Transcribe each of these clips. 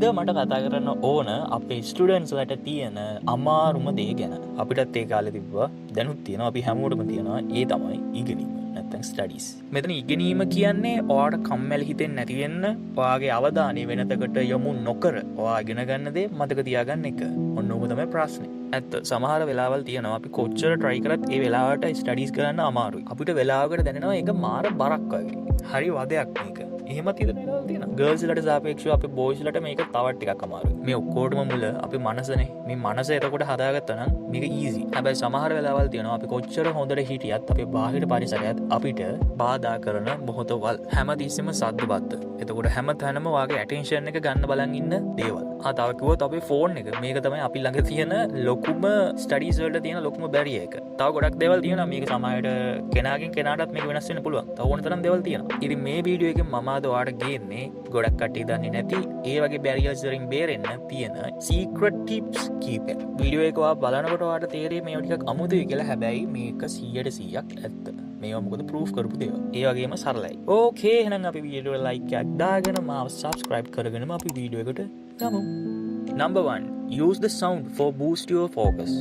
අද මට කතා කරන්න ඕන අපේ ස්ටුඩන්ට්ස්ලට තියෙන අමාරුම දේ ගැන. අපිටත් ඒ කාලේ තිබ්බා, දැනුත් තියෙනවා, අපි හැමෝටම තියෙනවා. ඒ තමයි ඉගෙනීම. නැත්නම් ස්ටඩීස්. මෙතන ඉගෙනීම කියන්නේ ඔයාට කම්මැලි හිතෙන්නේ නැති වෙන්න, ඔයාගේ අවධානය වෙනතකට යොමු නොකර ඔයා ඉගෙන ගන්න දේ මතක තියාගන්න එක. ඔන්න ඕක තමයි ප්‍රශ්නේ. ඇත්ත සමහර වෙලාවල් තියෙනවා අපි කොච්චර try කරත් ඒ වෙලාවට ස්ටඩීස් කරන්න අමාරුයි. අපිට වෙලාවකට දැනෙනවා ඒක මාර බරක් වගේ. හරි වදයක් මේක. එහෙමත් හිතන වෙලාවල් තියෙනවා. ගර්ල්ස්ලට සාපේක්ෂව අපේ බොයිස්ලට මේක තවත් ටිකක් අමාරුයි. මේ ඔක්කොටම මුල අපේ මනසනේ. මේ මනස එතකොට හදාගත්තා නම් මේක easy. හැබැයි සමහර වෙලාවල් තියෙනවා අපි කොච්චර හොඳට හිටියත් අපේ බාහිර පරිසරයත් අපිට බාධා කරන මොහොතවල්. හැමතිස්සෙම සද්දබද්ද. එතකොට හැමතැනම වාගේ ඇටෙන්ෂන් එක ගන්න බලන් ඉන්න දේවල්. තව කිව්වොත් අපේ ෆෝන් එක මේක තමයි අපි ළඟ තියෙන ලොකුම ස්ටඩීස් වලට තියෙන ලොකුම බැරියර් එක. තව ගොඩක් දේවල් තියෙනවා මේක සමහරට කෙනාගෙන් කෙනාටත් මේක වෙනස් වෙන්න පුළුවන්. තව ඕන තරම් දේවල් තියෙනවා. ඉතින් මේ වීඩියෝ එකෙන් මම අද ඔයාලට ගේන්නේ ගොඩක් කට්ටිය දන්නේ නැති ඒ වගේ බැරියර්ස් වලින් බේරෙන්න තියෙන සීක්‍රට් ටිප්ස් කීපයක්. වීඩියෝ එක ඔයා බලනකොට ඔයාලට තේරෙයි මේවා ටිකක් අමුතුයි කියලා. හැබැයි මේක 100%ක් ඇත්ත. මේවා මොකද ප්‍රූෆ් කරපු දේවල්. ඒ වගේම සරලයි. ඕකේ එහෙනම් අපි වීඩියෝ එක ලයික් එකක් දාගෙන මාව subscribe කරගෙනම අපි වීඩියෝ එකට යමු. Number 1. Use the sound for boost your focus.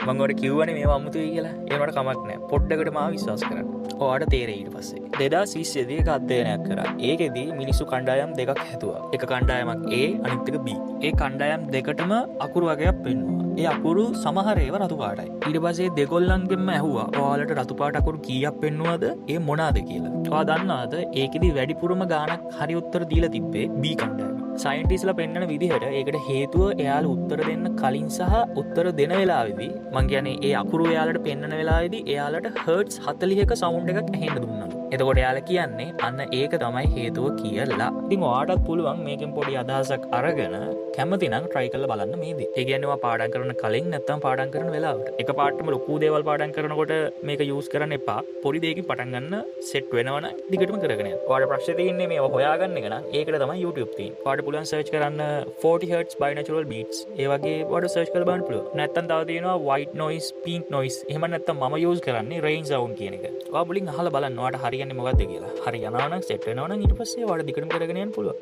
මම ඔයාලට කිව්වනේ මේවා අමුතුයි කියලා. ඒනවට කමක් නැහැ. පොඩ්ඩකට මාව විශ්වාස කරන්න. ඔයාලට තේරෙයි ඊට පස්සේ. 2020 දී එක අධ්‍යයනයක් කරා. ඒකෙදී මිනිස්සු කණ්ඩායම් දෙකක් හැදුවා. එක කණ්ඩායමක් A අනිත් එක B. ඒ කණ්ඩායම් දෙකටම අකුරු වගේක් පෙන්නුවා. ඒ අකුරු සමහර ඒවා රතු පාටයි. ඊට පස්සේ දෙගොල්ලන්ගෙන්ම ඇහුවා ඔයාලට රතු පාට අකුරු කීයක් පෙන්නුවද? ඒ මොනවාද කියලා. ඔයා දන්නවද? ඒකෙදි වැඩිපුරම ගාණක් හරි උත්තර දීලා තිබ්බේ B කණ්ඩායම. සයින්ටිස්ලා පෙන්වන විදිහට ඒකට හේතුව එයාලා උත්තර දෙන්න කලින් සහ උත්තර දෙන වෙලාවේදී මං කියන්නේ ඒ අකුරු එයාලට පෙන්වන වෙලාවේදී එයාලට හර්ට්ස් 40ක සවුන්ඩ් එකක් ඇහෙන්න දුන්නා. එතකොට එයාලා කියන්නේ අන්න ඒක තමයි හේතුව කියලා. ඉතින් ඔයාටත් පුළුවන් මේකෙන් පොඩි අදහසක් අරගෙන කැමති නම් try කරලා බලන්න මේ දේ. ඒ කියන්නේ ඔයා පාඩම් කරන කලින් නැත්නම් පාඩම් කරන වෙලාවට. එක පාඩම්ම ලොකු දේවල් පාඩම් කරනකොට මේක යූස් කරන්න එපා. පොඩි දෙයකින් පටන් ගන්න සෙට් වෙනවනම් දිගටම කරගෙන යන්න. ඔයාලට ප්‍රශ්නේ තියෙන්නේ මේව හොයාගන්න එක නම් ඒකට තමයි YouTube තියෙන්නේ. ඔයාලට පුළුවන් search කරන්න 40 Hz binaural beats. ඒ වගේ ඔයාලට search කරලා බලන්න පුළුවන්. නැත්නම් තව තියෙනවා white noise, pink noise. එහෙම නැත්නම් මම යූස් කරන්නේ rain sound කියන එක. ඔයා මුලින් අහලා බලන්න ඔයාලට හරියන්නේ මොකක්ද කියලා. හරි යනවා නම් සෙට් වෙනවා නම් ඊට පස්සේ ඔයාලට දිගටම කරගෙන යන්න පුළුවන්.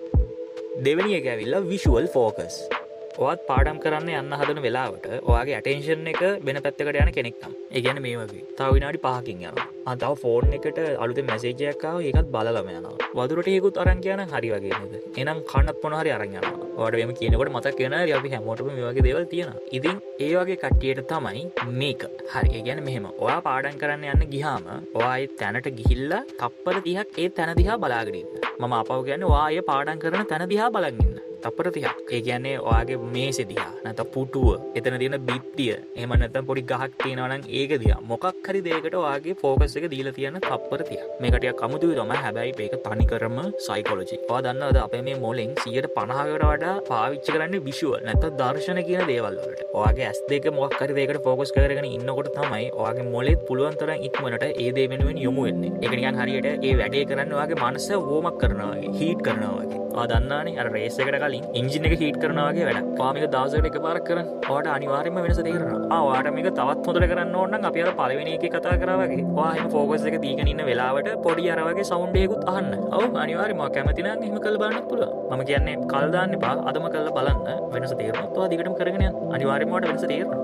දෙවෙනි එක ඇවිල්ලා visual focus. ඔයාත් පාඩම් කරන්න යන්න හදන වෙලාවට ඔයාගේ ඇටෙන්ෂන් එක වෙන පැත්තකට යන කෙනෙක් නම්. ඒ කියන්නේ මේ වගේ. තව විනාඩි 5කින් යනවා. තව ෆෝන් එකට අලුතෙන් මැසේජ් එකක් ආවා. ඒකත් බලලම යනවා. වතුරට ඒකුත් අරන් ගියා නම් හරි වගේ නේද? එහෙනම් කන්නත් මොනවා හරි අරන් යනවා. ඔයාලට මේක කියනකොට මතක් වෙනවා අපි හැමෝටම මේ වගේ දේවල් තියෙනවා. ඉතින් ඒ වගේ කට්ටියට තමයි මේක. හරි. ඒ කියන්නේ මෙහෙම. ඔයා පාඩම් කරන්න යන්න ගියාම ඔයා ඒ තැනට ගිහිල්ලා තප්පර 30ක් ඒ තැන දිහා බලාගෙන ඉන්න. මම අපව කියන්නේ ඔයා ඒ පාඩම් කරන තැන දිහා බලන් ඉන්න. තප්පර 30ක්. ඒ කියන්නේ ඔයාගේ මේසෙ දිහා නැත්නම් පුටුව, එතන තියෙන බිත්තිය, එහෙම නැත්නම් පොඩි ගහක් තියෙනවා නම් ඒක දිහා මොකක් හරි දෙයකට ඔයාගේ ફોකස් එක දීලා තියන තප්පර 30ක්. මේක ටිකක් අමුතුයි තමයි. හැබැයි මේක තනිකරම සයිකොලොජි. ඔයා දන්නවද අපේ මේ මොලෙන් 150කට වඩා පාවිච්චි කරන්නේ විෂුවල් නැත්නම් දර්ශන කියන දේවල් වලට. ඔයාගේ ඇස් දෙක මොකක් හරි දෙයකට ફોකස් කරගෙන ඉන්නකොට තමයි ඔයාගේ මොලෙත් පුළුවන් තරම් ඉක්මනට ඒ දේ වෙනුවෙන් යොමු වෙන්නේ. ඒක නිකන් හරියට ඒ වැඩේ කරන්නේ ඔයාගේ මනස වෝම් අප් කරනවා වගේ, හීට් කරනවා වගේ. ඔයා දන්නානේ අර රේස් එකට කලින් එන්ජින් එක හීට් කරනවා වගේ වැඩක්. ඔයා මේක දවසකට එකපාරක් කරන්න. ඔයාට අනිවාර්යයෙන්ම වෙනස තේරෙනවා. ඔයාට මේක තවත් හොඳට කරන්න ඕන නම් අපි අර පළවෙනි එකේ කතා කරා වගේ. ඔයා එහෙම ફોකස් එක දීගෙන ඉන්න වෙලාවට පොඩි අර වගේ සවුන්ඩ් එකකුත් අහන්න. ඔව් අනිවාර්යයෙන්ම ඔයා කැමති නම් එහෙම කරලා බලන්නත් පුළුවන්. මම කියන්නේ කල් දාන්න එපා. අදම කරලා බලන්න. වෙනස තේරෙනොත් ඔයා දිගටම කරගෙන යන්න. අනිවාර්යයෙන්ම ඔයාට වෙනස තේරෙනවා.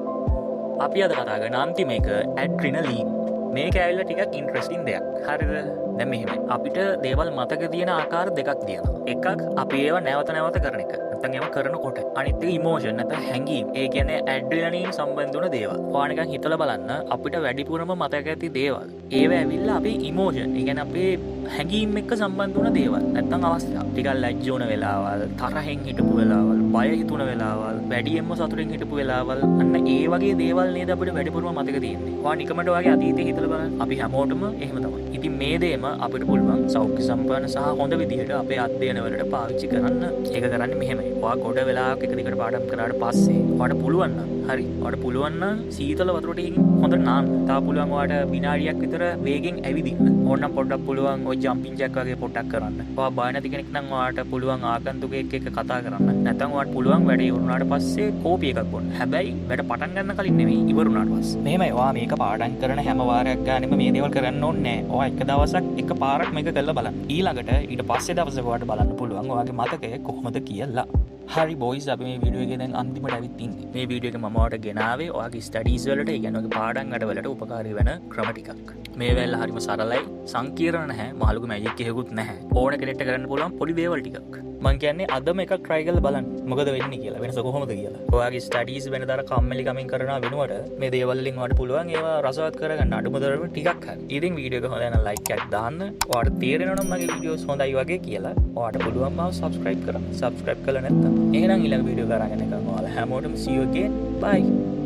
අපි අද කතා කරන අන්තිම එක ඇඩ්‍රිනලීන්. මේක ඇවිල්ලා ටිකක් ඉන්ට්‍රෙස්ටිං දෙයක්. හරිද? දැන් මෙහෙමයි. අපිට දේවල් මතක තියෙන ආකාර දෙකක් තියෙනවා. එකක් අපි ඒවා නැවත නැවත කරන එක. නැත්නම් ඒවා කරනකොට. අනිත් එක ඉමෝෂන් නැත්නම් හැඟීම්. ඒ කියන්නේ ඇඩ්‍රිනලින් සම්බන්ධ වුණ දේවල්. ඔයා නිකන් හිතලා බලන්න අපිට වැඩිපුරම මතක ඇති දේවල්. ඒවා ඇවිල්ලා අපේ ඉමෝෂන්. ඒ කියන්නේ අපේ හැඟීම් එක්ක සම්බන්ධ වුණ දේවල්. නැත්නම් අවස්ථා. ටිකක් ලැජ්ජ වුණ වෙලාවල්, තරහෙන් හිටපු වෙලාවල්, බය හිතුණ වෙලාවල්, වැඩියෙන්ම සතුටින් හිටපු වෙලාවල්. අන්න ඒ වගේ දේවල් නේද අපිට වැඩිපුරම මතක තියෙන්නේ. ඔයා නිකමට වගේ අතීතේ හිතලා බලන්න. අපි හැමෝටම එහෙම තමයි. ඉතින් මේ දේම අපිට පුළුවන් සෞඛ්‍ය සම්පන්න සහ හොඳ විදිහට අපේ අධ්‍යයන වලට පාවිච්චි කරන්න. ඒක කරන්නේ මෙහෙමයි. ඔයා ගොඩ වෙලාවක එක දිගට පාඩම් කරාට පස්සේ ඔයාට පුළුවන් නම් හරි. ඔයාට පුළුවන් නම් සීතල වතුර ටිකකින් හොඳට නාන්න. තාම පුළුවන් ඔයාට විනාඩියක් විතර වේගෙන් ඇවිදින්න. ඕනනම් පොඩ්ඩක් පුළුවන් ඔය ජම්පින් ජැක් වගේ පොඩ්ඩක් කරන්න. ඔයා බය නැති කෙනෙක් නම් ඔයාට පුළුවන් ආගන්තුකයෙක් එක්ක කතා කරන්න. නැත්නම් ඔයාට පුළුවන් වැඩේ ඉවරුනාට පස්සේ කෝපි එකක් බොන්න. හැබැයි වැඩ පටන් ගන්න කලින් නෙමෙයි ඉවරුනාට පස්සේ. මෙහෙමයි. ඔයා මේක පාඩම් කරන හැම වාරයක් ගානෙම මේ දේවල් කරන්න ඕනේ නැහැ. ඔයා එක දවසක් එක පාරක් මේක කරලා බලන්න. ඊළඟට ඊට පස්සේ දවසක ඔයාට බලන්න පුළුවන් ඔයාගේ මතකය කොහොමද කියලා. හරි බොයිස් අපි මේ වීඩියෝ එකේ දැන් අන්තිමට ඇවිත් ඉන්නේ. මේ වීඩියෝ එක මම ඔයාලට ගෙනාවේ ඔයාගේ ස්ටඩීස් වලට, ඒ කියන්නේ ඔයාගේ පාඩම් අඩවලට උපකාරී වෙන ක්‍රම ටිකක්. මේ වෙලාව හරිම සරලයි, සංකීර්ණ නැහැ, මහලුගේ මැජික් එකකුත් නැහැ. ඕන කෙනෙක්ට කරන්න පුළුවන් පොඩි දේවල් ටිකක්. මං කියන්නේ අදම එකක් try කරලා බලන්න. මොකද වෙන්නේ කියලා, වෙනස කොහොමද කියලා. ඔයාගේ ස්ටඩීස් වෙනදාර කම්මැලි කමින් කරනවා වෙනුවට මේ දේවල් වලින් ඔයාලට පුළුවන් ඒවා රසවත් කරගන්න අඩුමතරම ටිකක් හරි. ඉතින් වීඩියෝ එක හොඳ නම් like එකක් දාන්න. ඔයාලට තේරෙනවා නම් මගේ වීඩියෝස් හොඳයි වගේ කියලා ඔයාලට පුළුවන් මාව subscribe කරන්න. subscribe කළා නැත්නම් එහෙනම් ඊළඟ වීඩියෝ කරගෙන යනවා. ඔයාලා හැමෝටම see you again. Bye.